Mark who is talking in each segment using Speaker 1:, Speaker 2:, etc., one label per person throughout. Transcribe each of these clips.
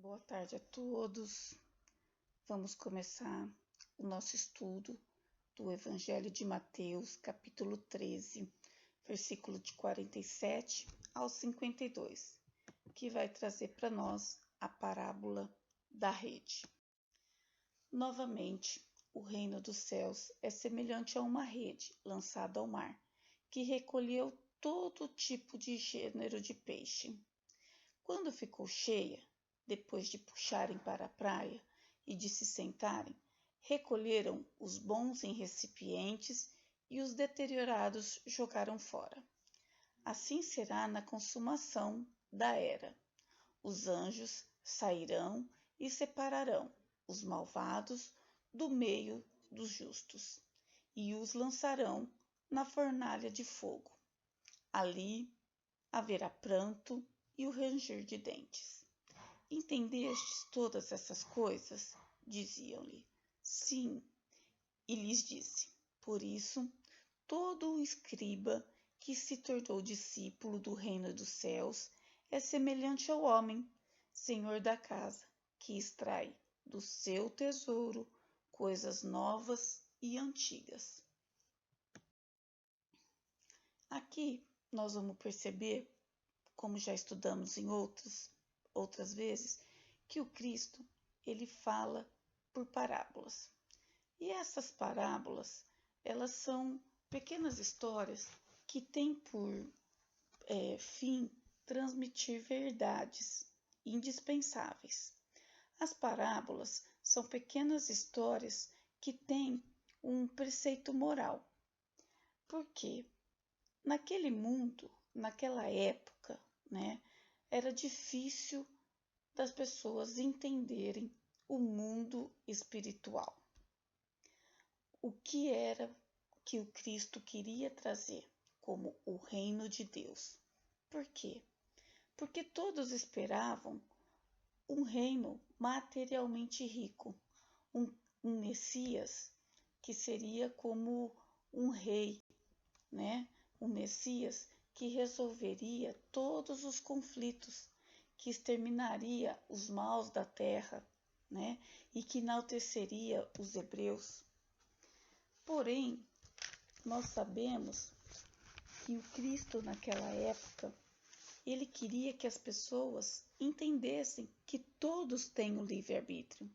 Speaker 1: Boa tarde a todos. Vamos começar o nosso estudo do Evangelho de Mateus, capítulo 13, versículo de 47 ao 52, que vai trazer para nós a parábola da rede. Novamente, o reino dos céus é semelhante a uma rede lançada ao mar, que recolheu todo tipo de gênero de peixe. Quando ficou cheia, depois de puxarem para a praia e de se sentarem, recolheram os bons em recipientes e os deteriorados jogaram fora. Assim será na consumação da era. Os anjos sairão e separarão os malvados do meio dos justos e os lançarão na fornalha de fogo. Ali haverá pranto e o ranger de dentes. Entendestes todas essas coisas? Diziam-lhe. Sim. E lhes disse: Por isso, todo o escriba que se tornou discípulo do reino dos céus é semelhante ao homem, senhor da casa, que extrai do seu tesouro coisas novas e antigas. Aqui nós vamos perceber, como já estudamos em outras vezes, que o Cristo ele fala por parábolas. E essas parábolas, elas são pequenas histórias que têm por fim transmitir verdades indispensáveis. As parábolas são pequenas histórias que têm um preceito moral. Por quê? Naquele mundo, naquela época, era difícil das pessoas entenderem o mundo espiritual. O que era que o Cristo queria trazer como o reino de Deus? Por quê? Porque todos esperavam um reino materialmente rico, um Messias que seria como um rei, um Messias que resolveria todos os conflitos, que exterminaria os maus da terra, e que enalteceria os hebreus. Porém, nós sabemos que o Cristo naquela época, ele queria que as pessoas entendessem que todos têm o livre-arbítrio,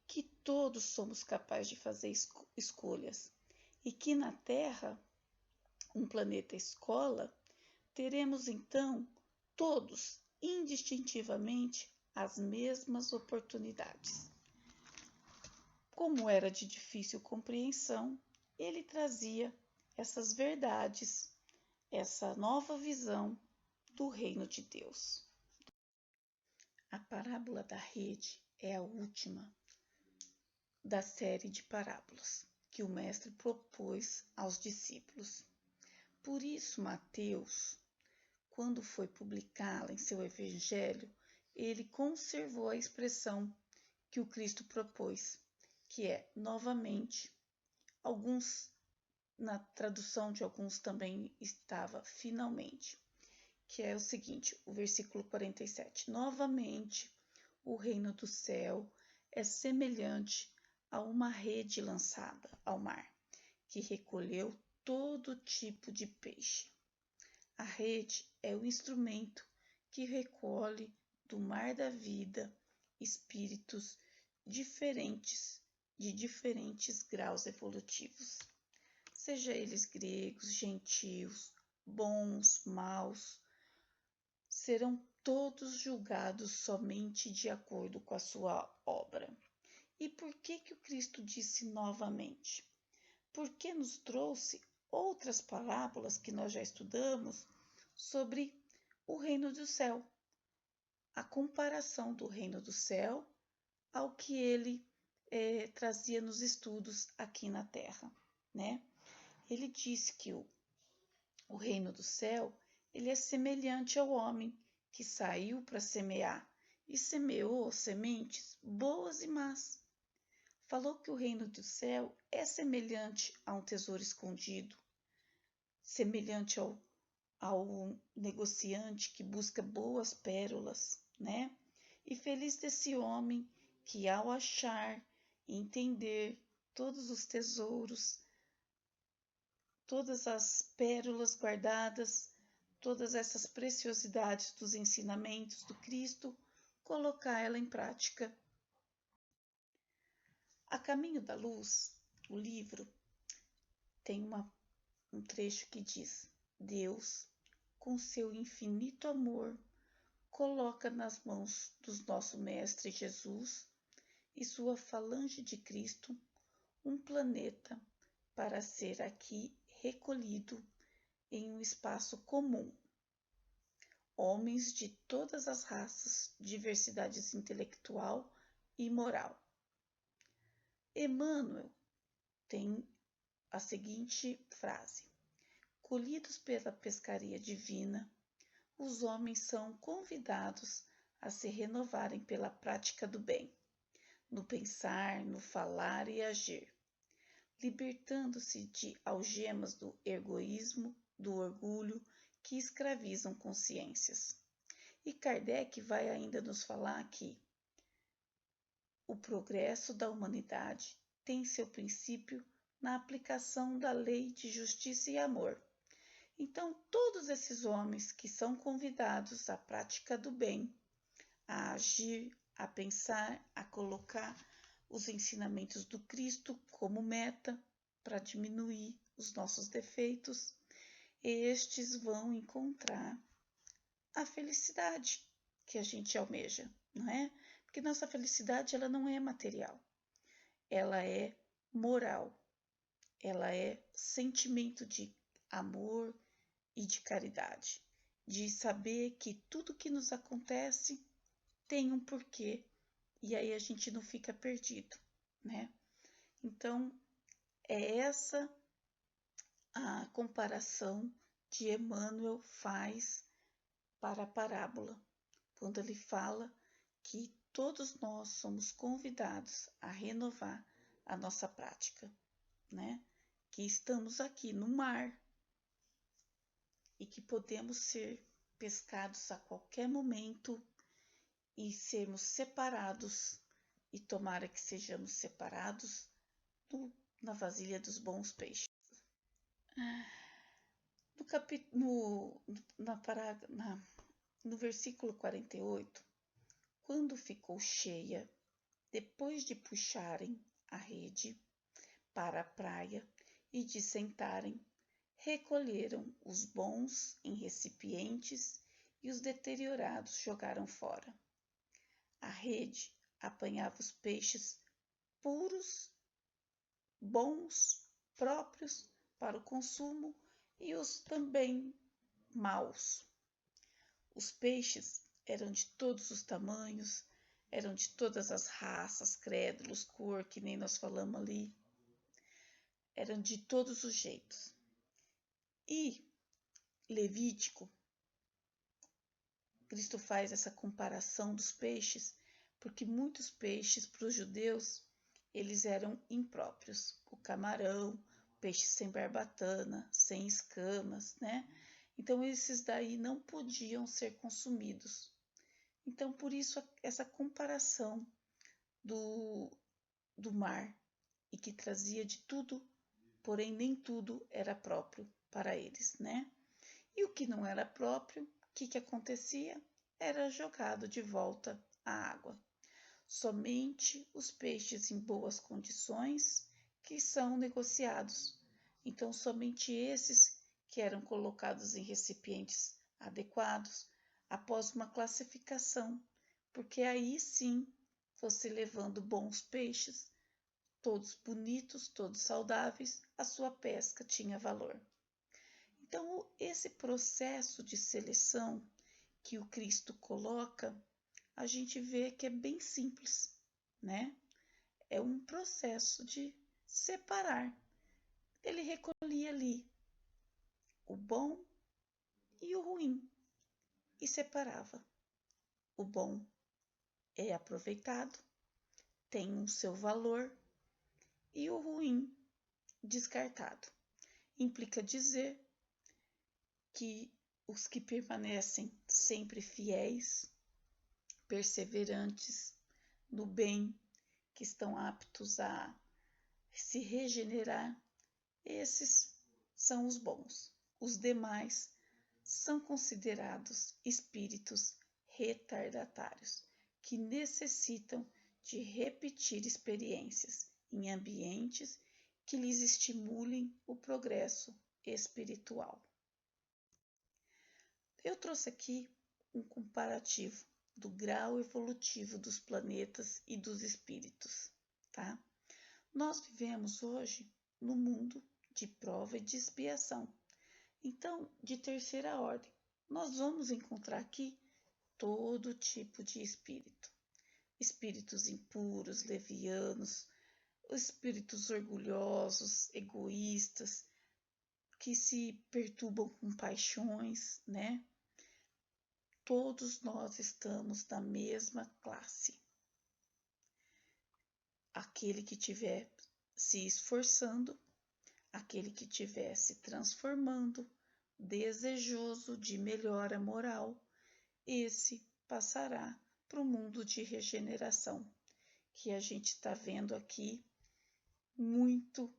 Speaker 1: que todos somos capazes de fazer escolhas e que na Terra, um planeta escola, teremos então todos, indistintivamente, as mesmas oportunidades. Como era de difícil compreensão, ele trazia essas verdades, essa nova visão do reino de Deus. A parábola da rede é a última da série de parábolas que o mestre propôs aos discípulos. Por isso, Mateus, quando foi publicá-la em seu evangelho, ele conservou a expressão que o Cristo propôs, que é novamente. Alguns, na tradução de alguns também estava finalmente, que é o seguinte, o versículo 47. Novamente, o reino do céu é semelhante a uma rede lançada ao mar, que recolheu todo tipo de peixe. A rede é o instrumento que recolhe do mar da vida espíritos diferentes, de diferentes graus evolutivos, seja eles gregos, gentios, bons, maus, serão todos julgados somente de acordo com a sua obra. E por que o Cristo disse novamente? Porque nos trouxe outras parábolas que nós já estudamos sobre o reino do céu, a comparação do reino do céu ao que ele trazia nos estudos aqui na Terra, Ele disse que o reino do céu ele é semelhante ao homem que saiu para semear e semeou sementes boas e más. Falou que o reino do céu é semelhante a um tesouro escondido, semelhante ao negociante que busca boas pérolas, E feliz desse homem que, ao achar e entender todos os tesouros, todas as pérolas guardadas, todas essas preciosidades dos ensinamentos do Cristo, colocar ela em prática. A Caminho da Luz, o livro, tem um trecho que diz: Deus, com seu infinito amor, coloca nas mãos do nosso Mestre Jesus e sua falange de Cristo um planeta para ser aqui recolhido em um espaço comum. Homens de todas as raças, diversidades intelectual e moral. Emmanuel tem a seguinte frase: colhidos pela pescaria divina, os homens são convidados a se renovarem pela prática do bem, no pensar, no falar e agir, libertando-se de algemas do egoísmo, do orgulho que escravizam consciências. E Kardec vai ainda nos falar que o progresso da humanidade tem seu princípio na aplicação da lei de justiça e amor. Então, todos esses homens que são convidados à prática do bem, a agir, a pensar, a colocar os ensinamentos do Cristo como meta para diminuir os nossos defeitos, estes vão encontrar a felicidade que a gente almeja, não é? Porque nossa felicidade ela não é material, ela é moral, ela é sentimento de amor e de caridade, de saber que tudo que nos acontece tem um porquê e aí a gente não fica perdido, né? Então, é essa a comparação que Emmanuel faz para a parábola, quando ele fala que todos nós somos convidados a renovar a nossa prática, né? Que estamos aqui no mar e que podemos ser pescados a qualquer momento e sermos separados, e tomara que sejamos separados na vasilha dos bons peixes. No versículo 48, quando ficou cheia, depois de puxarem a rede para a praia e de sentarem, recolheram os bons em recipientes e os deteriorados jogaram fora. A rede apanhava os peixes puros, bons, próprios para o consumo e os também maus. Os peixes eram de todos os tamanhos, eram de todas as raças, crédulos, cor, que nem nós falamos ali. Eram de todos os jeitos. E Levítico, Cristo faz essa comparação dos peixes, porque muitos peixes para os judeus, eles eram impróprios. O camarão, peixe sem barbatana, sem escamas, né? Então, esses daí não podiam ser consumidos. Então, por isso, essa comparação do mar, e que trazia de tudo, porém nem tudo era próprio para eles, né? E o que não era próprio, o que acontecia? Era jogado de volta à água. Somente os peixes em boas condições que são negociados. Então, somente esses que eram colocados em recipientes adequados após uma classificação, porque aí sim, você levando bons peixes, todos bonitos, todos saudáveis, a sua pesca tinha valor. Então, esse processo de seleção que o Cristo coloca, a gente vê que é bem simples, né? É um processo de separar. Ele recolhia ali o bom e o ruim e separava. O bom é aproveitado, tem o seu valor, e o ruim descartado. Implica dizer que os que permanecem sempre fiéis, perseverantes no bem, que estão aptos a se regenerar, esses são os bons. Os demais são considerados espíritos retardatários, que necessitam de repetir experiências em ambientes que lhes estimulem o progresso espiritual. Eu trouxe aqui um comparativo do grau evolutivo dos planetas e dos espíritos, tá? Nós vivemos hoje no mundo de prova e de expiação. Então, de terceira ordem, nós vamos encontrar aqui todo tipo de espírito. Espíritos impuros, levianos, espíritos orgulhosos, egoístas, que se perturbam com paixões, né? Todos nós estamos na mesma classe. Aquele que estiver se esforçando, aquele que estiver se transformando, desejoso de melhora moral, esse passará para o mundo de regeneração, que a gente está vendo aqui muito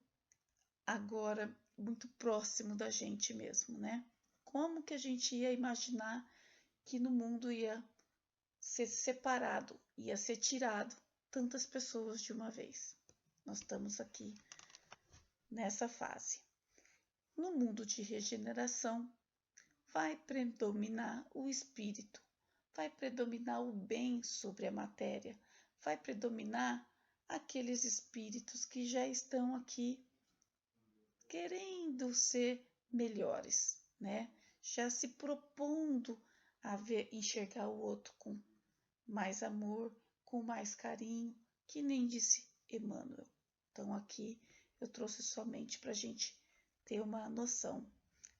Speaker 1: agora, muito próximo da gente mesmo, né? Como que a gente ia imaginar que no mundo ia ser separado, ia ser tirado tantas pessoas de uma vez? Nós estamos aqui nessa fase. No mundo de regeneração, vai predominar o espírito, vai predominar o bem sobre a matéria, vai predominar aqueles espíritos que já estão aqui querendo ser melhores, né? Já se propondo a ver, enxergar o outro com mais amor, com mais carinho, que nem disse Emmanuel. Então aqui eu trouxe somente para a gente ter uma noção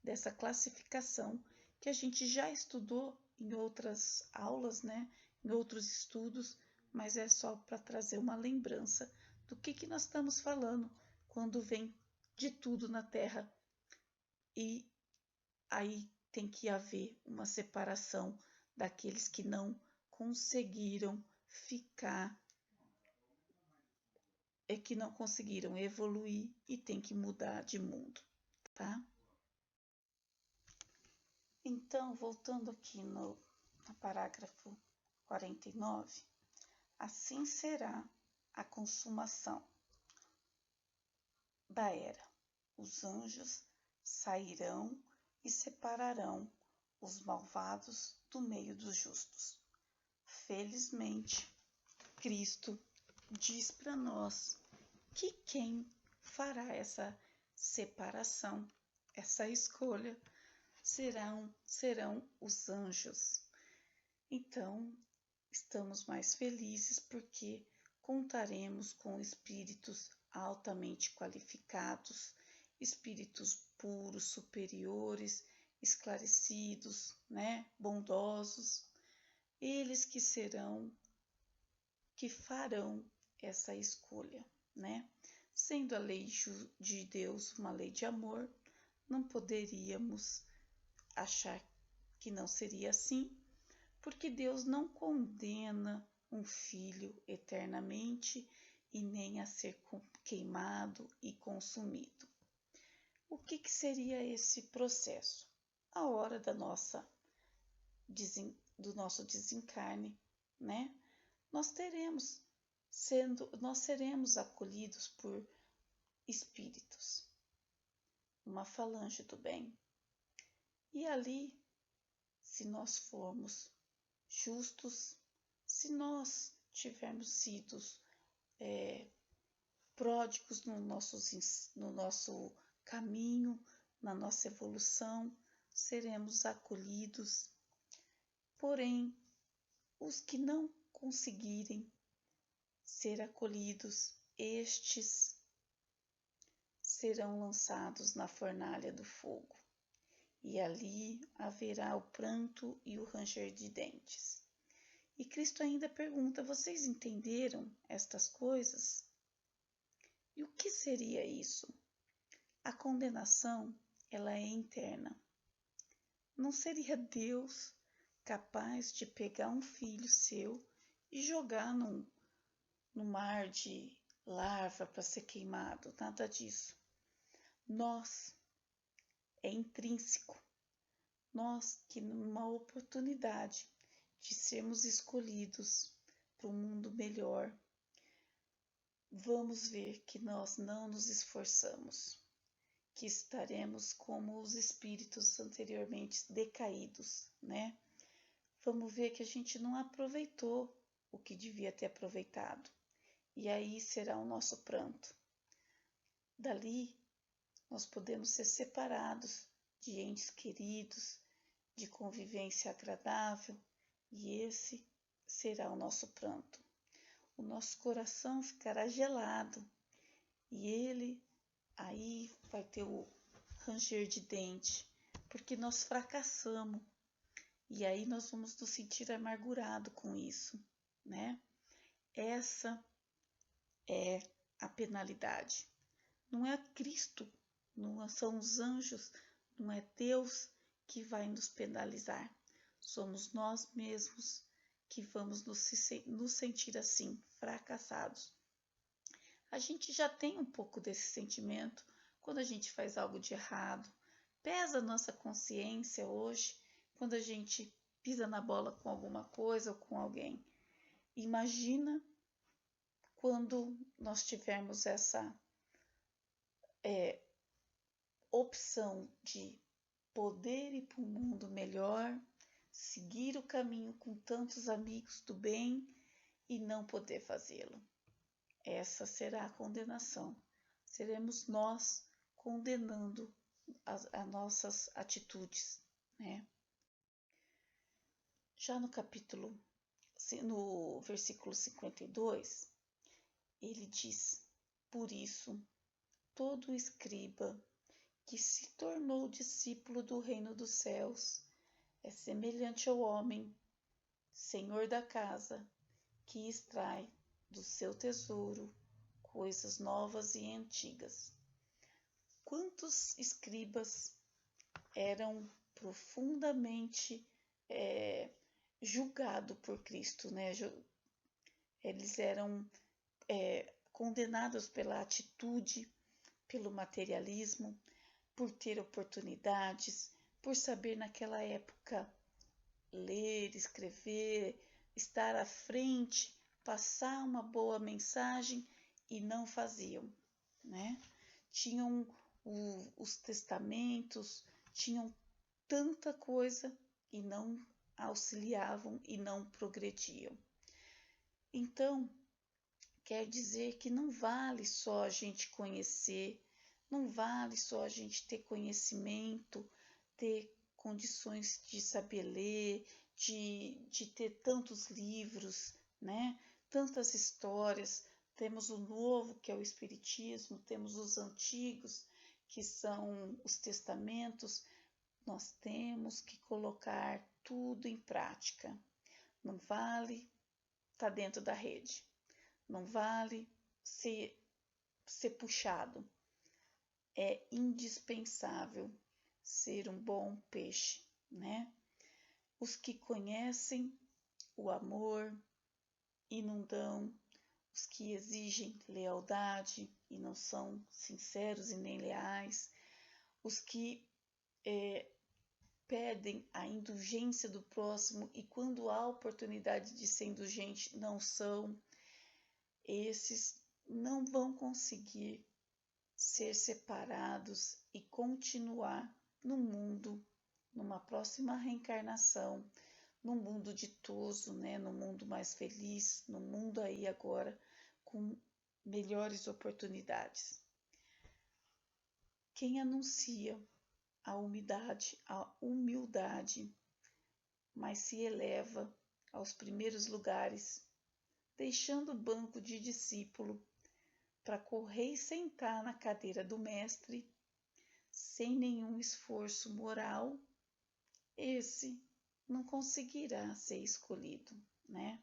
Speaker 1: dessa classificação que a gente já estudou em outras aulas, né? Em outros estudos, mas é só para trazer uma lembrança do que nós estamos falando quando vem de tudo na Terra. E aí tem que haver uma separação daqueles que não conseguiram ficar, que não conseguiram evoluir e tem que mudar de mundo, tá? Então, voltando aqui no parágrafo 49, assim será a consumação da era. Os anjos sairão e separarão os malvados do meio dos justos. Felizmente, Cristo diz para nós que quem fará essa separação, essa escolha, serão os anjos. Então, estamos mais felizes porque contaremos com espíritos altamente qualificados, espíritos puros, superiores, esclarecidos, né, bondosos, eles que farão essa escolha, né? Sendo a lei de Deus uma lei de amor, não poderíamos achar que não seria assim, porque Deus não condena um filho eternamente e nem a ser queimado e consumido. O que seria esse processo? A hora do nosso desencarne, né? Nós seremos acolhidos por espíritos, uma falange do bem. E ali, se nós formos justos, se nós tivermos sido pródigos no nosso caminho, na nossa evolução, seremos acolhidos. Porém, os que não conseguirem ser acolhidos, estes serão lançados na fornalha do fogo, e ali haverá o pranto e o ranger de dentes. E Cristo ainda pergunta: vocês entenderam estas coisas? E o que seria isso? A condenação, ela é interna. Não seria Deus capaz de pegar um filho seu e jogar no mar de lava para ser queimado, nada disso. Nós, é intrínseco, nós que numa oportunidade de sermos escolhidos para um mundo melhor, vamos ver que nós não nos esforçamos, que estaremos como os espíritos anteriormente decaídos, né? Vamos ver que a gente não aproveitou o que devia ter aproveitado. E aí será o nosso pranto. Dali, nós podemos ser separados de entes queridos, de convivência agradável, e esse será o nosso pranto. O nosso coração ficará gelado, e ele aí vai ter o ranger de dente, porque nós fracassamos. E aí nós vamos nos sentir amargurado com isso, né? Essa é a penalidade. Não é Cristo, não são os anjos, não é Deus que vai nos penalizar. Somos nós mesmos que vamos nos sentir assim, fracassados. A gente já tem um pouco desse sentimento quando a gente faz algo de errado. Pesa a nossa consciência hoje quando a gente pisa na bola com alguma coisa ou com alguém. Imagina quando nós tivermos essa opção de poder ir para um mundo melhor, seguir o caminho com tantos amigos do bem e não poder fazê-lo. Essa será a condenação. Seremos nós condenando as nossas atitudes, né? Já no versículo 52, ele diz: por isso, todo escriba que se tornou discípulo do reino dos céus é semelhante ao homem, senhor da casa, que extrai do seu tesouro coisas novas e antigas. Quantos escribas eram profundamente julgados por Cristo, né? Eles eram condenados pela atitude, pelo materialismo, por ter oportunidades, por saber naquela época ler, escrever, estar à frente, passar uma boa mensagem e não faziam, né? Tinham os testamentos, tinham tanta coisa e não auxiliavam e não progrediam. Então, quer dizer que não vale só a gente conhecer, não vale só a gente ter conhecimento, ter condições de saber ler, de ter tantos livros, né? Tantas histórias. Temos o novo, que é o Espiritismo, temos os antigos, que são os testamentos. Nós temos que colocar tudo em prática. Não vale estar dentro da rede, não vale ser puxado. É indispensável ser um bom peixe, né? Os que conhecem o amor e não dão, os que exigem lealdade e não são sinceros e nem leais, os que pedem a indulgência do próximo e quando há oportunidade de ser indulgente não são, esses não vão conseguir ser separados e continuar no mundo, numa próxima reencarnação, num mundo ditoso, né? No mundo mais feliz, no mundo aí agora com melhores oportunidades. Quem anuncia a humildade, mas se eleva aos primeiros lugares, deixando o banco de discípulo para correr e sentar na cadeira do mestre, sem nenhum esforço moral, esse não conseguirá ser escolhido, né?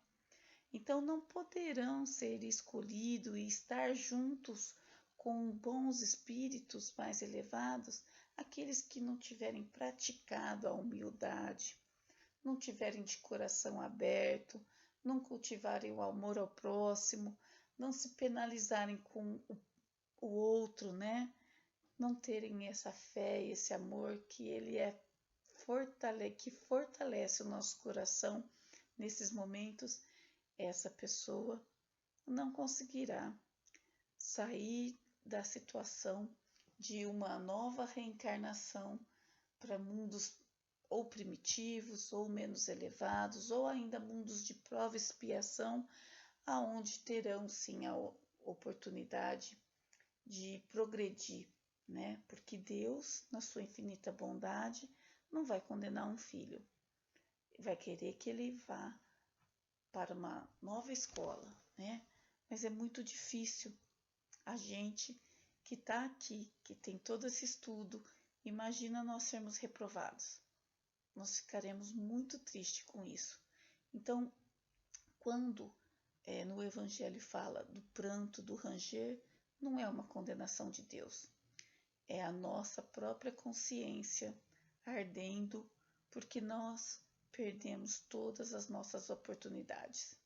Speaker 1: Então não poderão ser escolhidos e estar juntos com bons espíritos mais elevados aqueles que não tiverem praticado a humildade, não tiverem de coração aberto, não cultivarem o amor ao próximo, não se penalizarem com o outro, né? Não terem essa fé, esse amor que ele que fortalece o nosso coração nesses momentos, essa pessoa não conseguirá sair da situação de uma nova reencarnação para mundos ou primitivos, ou menos elevados, ou ainda mundos de prova e expiação, aonde terão sim a oportunidade de progredir, né? Porque Deus, na sua infinita bondade, não vai condenar um filho, vai querer que ele vá para uma nova escola, né? Mas é muito difícil a gente que está aqui, que tem todo esse estudo, imagina nós sermos reprovados. Nós ficaremos muito tristes com isso. Então, quando no Evangelho fala do pranto, do ranger, não é uma condenação de Deus. É a nossa própria consciência ardendo porque nós perdemos todas as nossas oportunidades.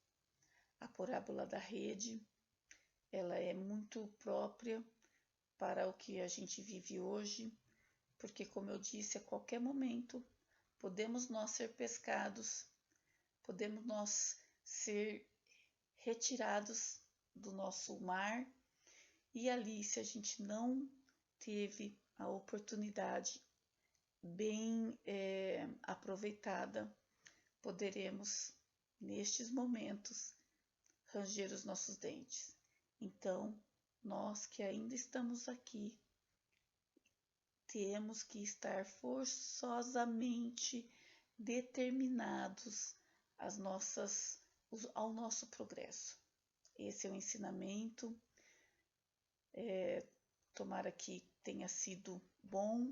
Speaker 1: A parábola da rede, ela é muito própria para o que a gente vive hoje, porque, como eu disse, a qualquer momento podemos nós ser pescados, podemos nós ser retirados do nosso mar, e ali, se a gente não teve a oportunidade bem aproveitada, poderemos, nestes momentos, ranger os nossos dentes. Então, nós que ainda estamos aqui, temos que estar forçosamente determinados ao nosso progresso. Esse é o ensinamento. Tomara que tenha sido bom.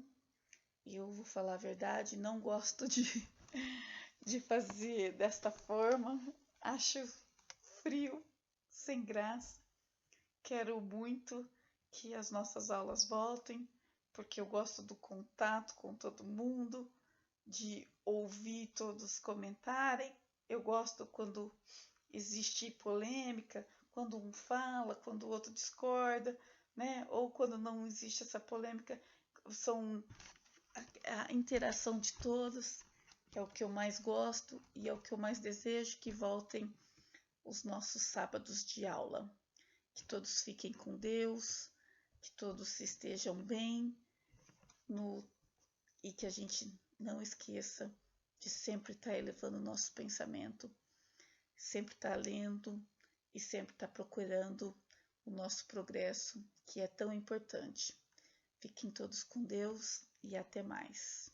Speaker 1: Eu vou falar a verdade, não gosto de fazer desta forma. Acho frio, sem graça. Quero muito que as nossas aulas voltem, porque eu gosto do contato com todo mundo, de ouvir todos comentarem. Eu gosto quando existe polêmica, quando um fala, quando o outro discorda, né? Ou quando não existe essa polêmica, são a interação de todos. É o que eu mais gosto e é o que eu mais desejo, que voltem os nossos sábados de aula. Que todos fiquem com Deus, que todos estejam bem e que a gente não esqueça de sempre estar elevando o nosso pensamento, sempre estar lendo e sempre estar procurando o nosso progresso, que é tão importante. Fiquem todos com Deus e até mais.